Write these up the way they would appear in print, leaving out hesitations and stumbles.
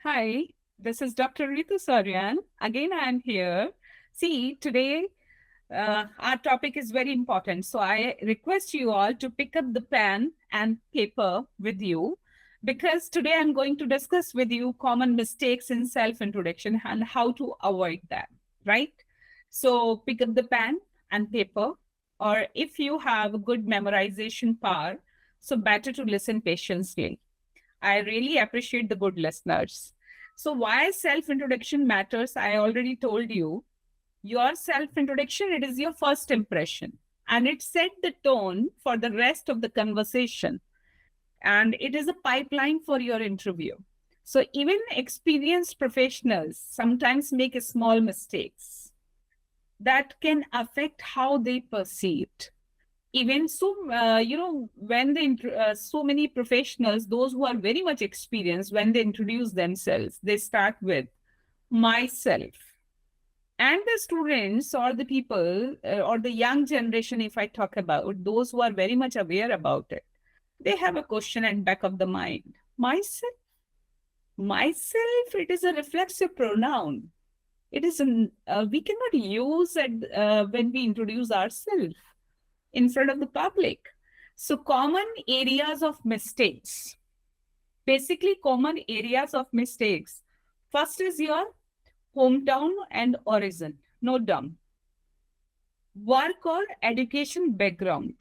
Hi, this is Dr. Ritu Saryan. Again, I am here. See, today our topic is very important. So I request you all to pick up the pen and paper with you because today I'm going to discuss with you common mistakes in self-introduction and how to avoid them, right? So pick up the pen and paper, or if you have a good memorization power, so better to listen patiently. I really appreciate the good listeners. So, why self introduction matters, I already told you. Your self introduction, it is your first impression, and it set the tone for the rest of the conversation. And it is a pipeline for your interview. So, even experienced professionals sometimes make small mistakes that can affect how they perceived. Even so, when so many professionals, those who are very much experienced, when they introduce themselves, they start with myself. And the students or the people or the young generation, if I talk about those who are very much aware about it, they have a question at back of the mind. Myself, it is a reflexive pronoun. It is we cannot use it when we introduce ourselves in front of the public. So common areas of mistakes. Basically, common areas of mistakes. First is your hometown and origin. Note down. Work or education background.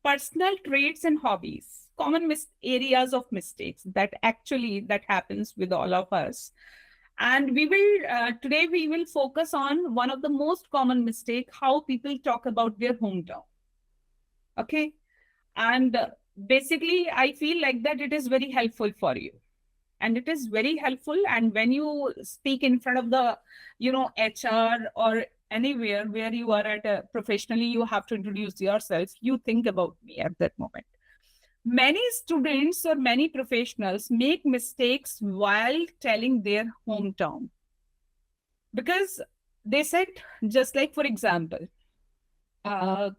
Personal traits and hobbies. Common areas of mistakes that actually that happens with all of us. And we will today we will focus on one of the most common mistake, how people talk about their hometown. Okay. And basically, I feel like that it is very helpful for you. And it is very helpful. And when you speak in front of the, HR or anywhere where you are at professionally, you have to introduce yourself. You think about me at that moment. Many students or many professionals make mistakes while telling their hometown because they said, just like, for example, uh,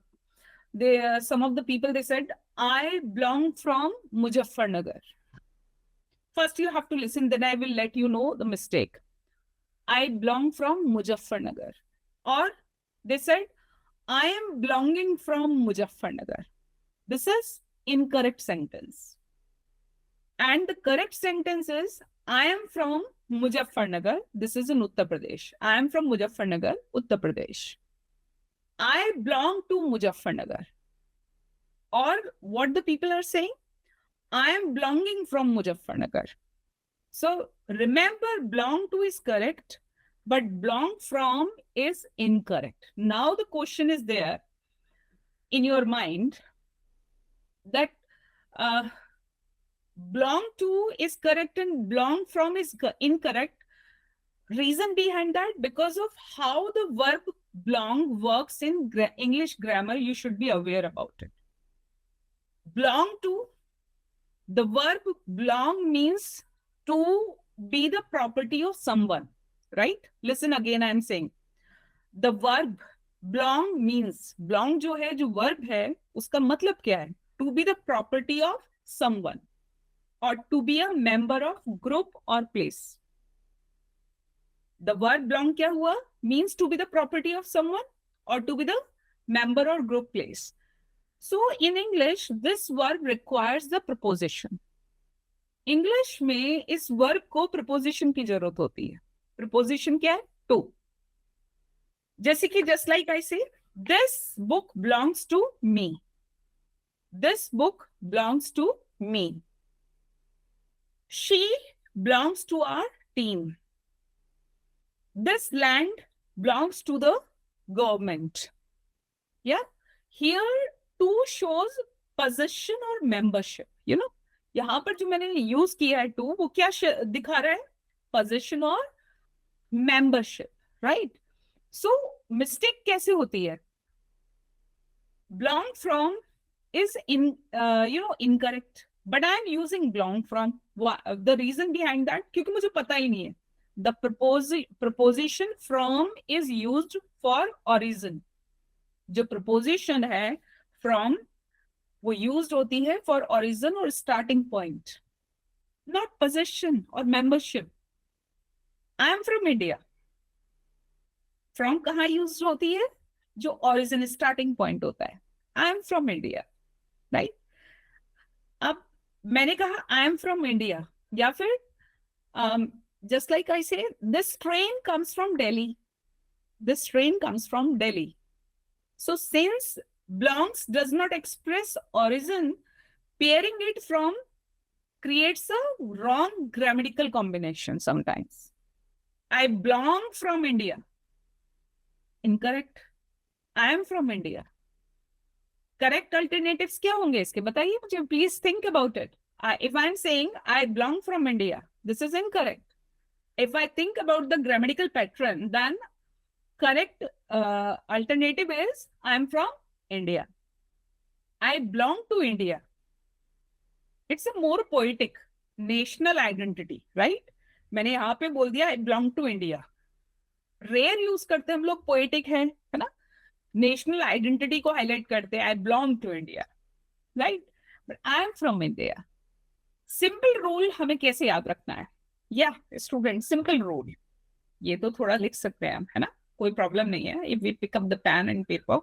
some of the people, they said, I belong from Muzaffarnagar. First, you have to listen, then I will let you know the mistake. I belong from Muzaffarnagar. Or they said, I am belonging from Muzaffarnagar. This is incorrect sentence. And the correct sentence is, I am from Muzaffarnagar. This is in Uttar Pradesh. I am from Muzaffarnagar, Uttar Pradesh. I belong to Muzaffarnagar. Or what the people are saying, I am belonging from Muzaffarnagar. So remember, belong to is correct, but belong from is incorrect. Now the question is there in your mind that uh, belong to is correct and belong from is incorrect. Reason behind that, because of how the verb belong works in English grammar, you should be aware about it. Belong to, the verb belong means to be the property of someone, right? Listen again, I am saying the verb belong means, belong जो है, जो verb है, उसका मतलब क्या है? To be the property of someone or to be a member of group or place. The word belong क्या हुआ? Means to be the property of someone or to be the member or group place. So in English, this verb requires the preposition. English में इस verb को preposition की जरूरत होती है. Preposition क्या है? टू. जैसे कि just like I say, this book belongs to me. This book belongs to me. She belongs to our team. This land belongs to the government. या हियर टू शोज पोजीशन और membership. यहां पर जो मैंने use किया है to, वो क्या दिखा रहा है? पोजीशन और मेंबरशिप, राइट? सो मिस्टेक कैसे होती है? belong from is incorrect, but I am using belong from. The reason behind that, क्योंकि मुझे पता ही नहीं है. The preposition from is used for origin. जो preposition है from, वो used होती है for origin और starting point. not possession or membership. I am from India. From कहाँ यूज होती है? जो origin starting point होता है. I am from India, right? अब मैंने कहा I am from India या फिर just like I say, this train comes from Delhi. This train comes from Delhi. So since belongs does not express origin, pairing it from creates a wrong grammatical combination sometimes. I belong from India. Incorrect. I am from India. Correct alternatives क्या होंगे इसके? बताइए मुझे. Please think about it. If I'm saying I belong from India, this is incorrect. If I think about the grammatical pattern, then correct alternative is I'm from India. I belong to India. It's a more poetic national identity, right? मैंने यहाँ पे बोल दिया I belong to India. Rare use करते हैं हम लोग, poetic है ना? नेशनल आइडेंटिटी को हाईलाइट करते हैं, I belong to India, right? But I am from India. Simple rule हमें कैसे याद रखना है? या स्टूडेंट, सिंपल रूल ये तो थोड़ा लिख सकते हैं हम, है ना? कोई प्रॉब्लम नहीं है. If we pick up the pen and paper,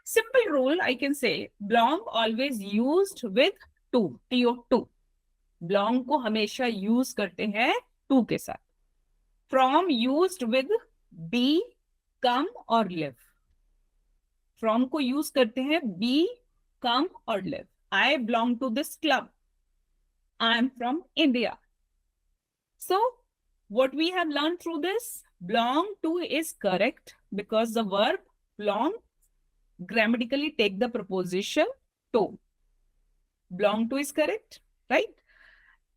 simple rule I can say belong always used with to, TO2. Belong को हमेशा यूज करते हैं टू के साथ. From used with be, come और लिव. फ्रॉम को यूज करते हैं बी, कम और live. I belong to this club. I am from India. So what we have learned through this, belong to is correct because the verb belong grammatically take the preposition to. Belong to is correct, right?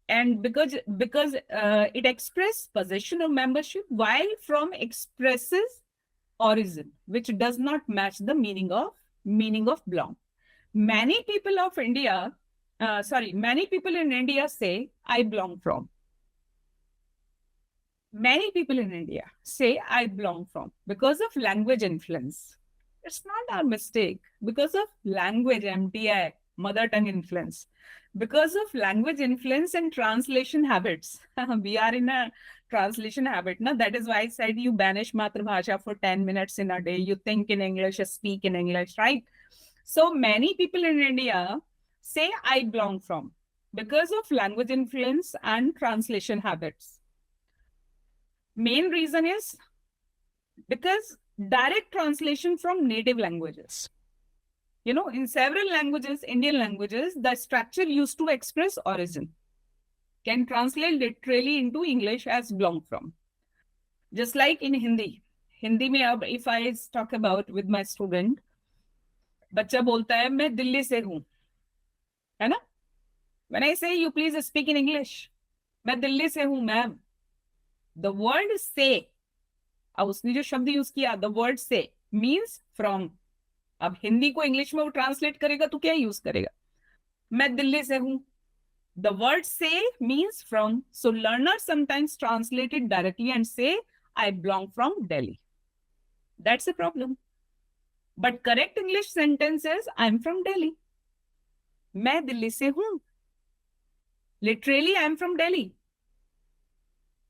And because it expresses possession or membership, while from expresses origin, which does not match the meaning of belong. Many people of India, many people in India say I belong from. Many people in India say I belong from because of language influence. It's not our mistake. Because of language, MTI, mother tongue influence. Because of language influence and translation habits. We are in a translation habit. Na? That is why I said you banish Matrabhasha for 10 minutes in a day. You think in English, speak in English, right? So many people in India say I belong from because of language influence and translation habits. Main reason is because direct translation from native languages. You know, in several languages, Indian languages, the structure used to express origin can translate literally into English as belong from. Just like in Hindi. Hindi में अब if I talk about with my student, बच्चा बोलता है मैं दिल्ली से हूँ, है ना? When I say you please speak in English, मैं दिल्ली से हूँ मैम. The word say, अब उसने जो शब्द यूज किया, the word say means from. अब हिंदी को इंग्लिश में वो ट्रांसलेट करेगा तो क्या यूज करेगा? मैं दिल्ली से हूं. The word say means from. So learners sometimes translate it directly and say I belong from Delhi. That's a problem. But correct English sentence is I'm from Delhi. मैं दिल्ली से हूं. Literally I'm from Delhi.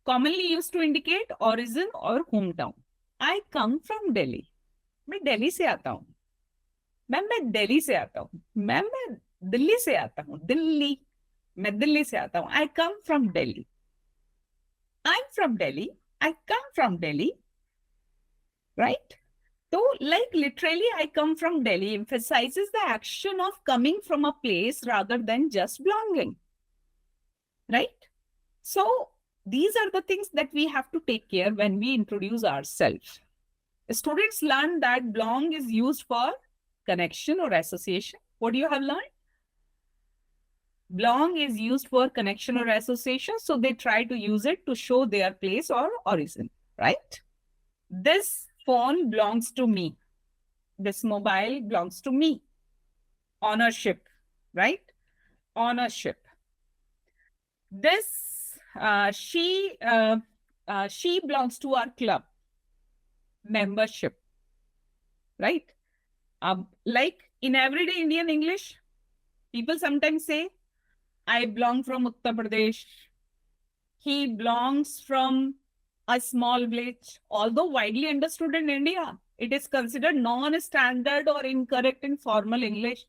Commonly used to indicate origin or hometown. I come from Delhi. मैं दिल्ली से आता हूँ. Ma'am मैं दिल्ली से आता हूँ. मैम मैं दिल्ली से आता हूँ. दिल्ली, मैं दिल्ली से आता हूँ. I come from Delhi. I'm from Delhi. I come from Delhi. Right? So like literally I come from Delhi emphasizes the action of coming from a place rather than just belonging. Right? So these are the things that we have to take care when we introduce ourselves. Students learn that belong is used for connection or association. What do you have learned? Belong is used for connection or association. So they try to use it to show their place or origin, right? This phone belongs to me. This mobile belongs to me. Ownership, right? Ownership. This she belongs to our club. Membership, right? Like in everyday Indian English, people sometimes say, I belong from Uttar Pradesh. He belongs from a small village. Although widely understood in India, it is considered non-standard or incorrect in formal English.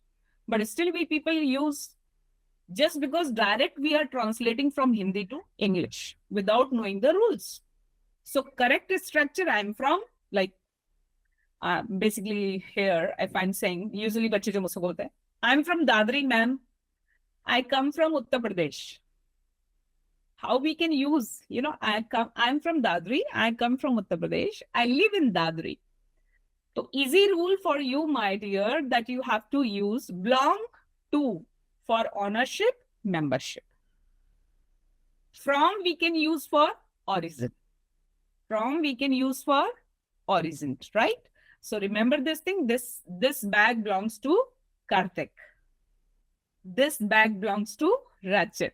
But still we people use, just because direct we are translating from Hindi to English without knowing the rules. So correct structure, I'm from, like, basically here, if I'm saying, usually बच्चे जो मुझसे बोलते हैं, I'm from Dadri, ma'am. I come from Uttar Pradesh. How we can use, I'm from Dadri, I come from Uttar Pradesh, I live in Dadri. So easy rule for you, my dear, that you have to use belong to for ownership, membership. From we can use for origin. From we can use for origin, right? So remember this thing, this bag belongs to Karthik. This bag belongs to Rachit.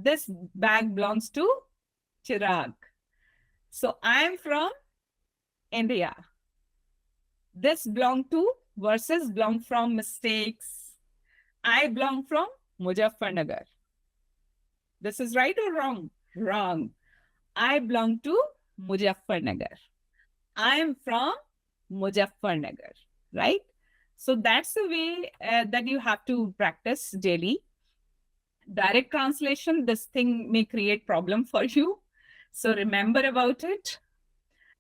This bag belongs to Chirag. So I am from India. This belong to versus belong from mistakes. I belong from Muzaffarnagar. This is right or wrong? Wrong. I belong to Muzaffarnagar. I am from Muzaffarnagar, right? So that's the way that you have to practice daily. Direct translation, this thing may create problem for you. So remember about it.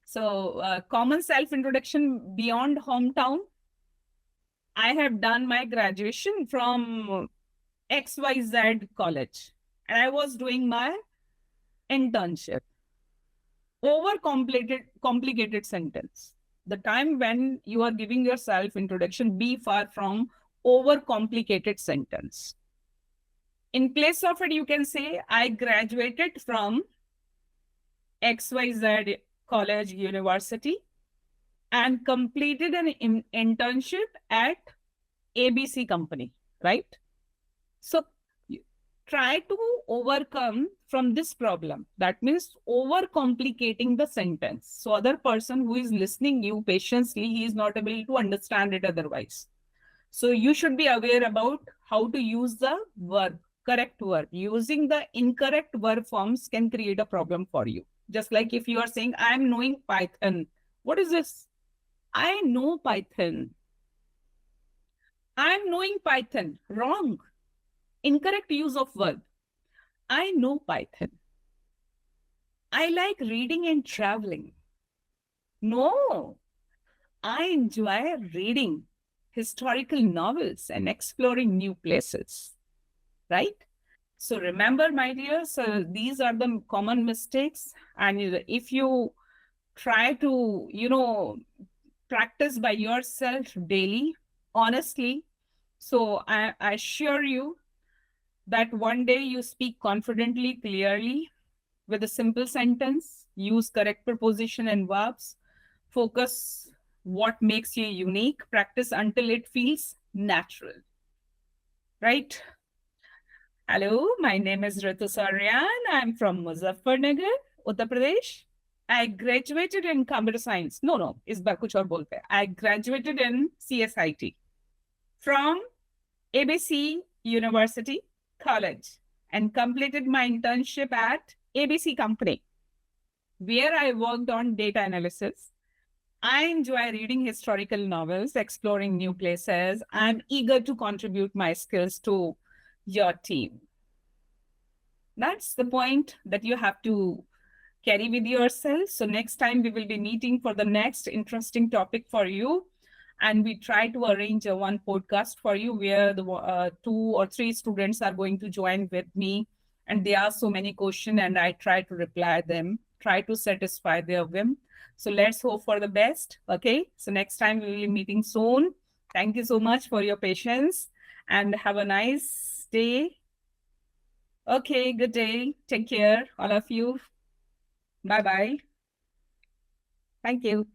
So common self-introduction beyond hometown. I have done my graduation from XYZ college and I was doing my internship. Complicated sentence. The time when you are giving your self-introduction, be far from overcomplicated sentence. In place of it, you can say, I graduated from XYZ college university and completed an internship at ABC company, right? So try to overcome from this problem. That means overcomplicating the sentence. So other person who is listening you patiently, he is not able to understand it otherwise. So you should be aware about how to use the verb, correct verb. Using the incorrect verb forms can create a problem for you. Just like if you are saying, I'm knowing Python. What is this? I know Python. I'm knowing Python. Wrong. Incorrect use of verb. I know Python. I like reading and traveling. No. I enjoy reading historical novels and exploring new places. Right? So remember, my dears, these are the common mistakes. And if you try to, practice by yourself daily, honestly, so I assure you that one day you speak confidently, clearly, with a simple sentence, use correct preposition and verbs, focus what makes you unique, practice until it feels natural. Right? Hello, my name is Ritu Saryan. I'm from Muzaffarnagar, Uttar Pradesh. I graduated in computer science. No, इस बार कुछ और बोलते हैं. I graduated in CSIT from ABC University College and completed my internship at ABC Company, where I worked on data analysis. I enjoy reading historical novels, exploring new places. I'm eager to contribute my skills to your team. That's the point that you have to carry with yourself. So next time we will be meeting for the next interesting topic for you. And we try to arrange one podcast for you where the 2 or 3 students are going to join with me. And they ask so many questions and I try to reply them, try to satisfy their whim. So let's hope for the best. Okay. So next time we will be meeting soon. Thank you so much for your patience and have a nice day. Okay. Good day. Take care, all of you. Bye-bye. Thank you.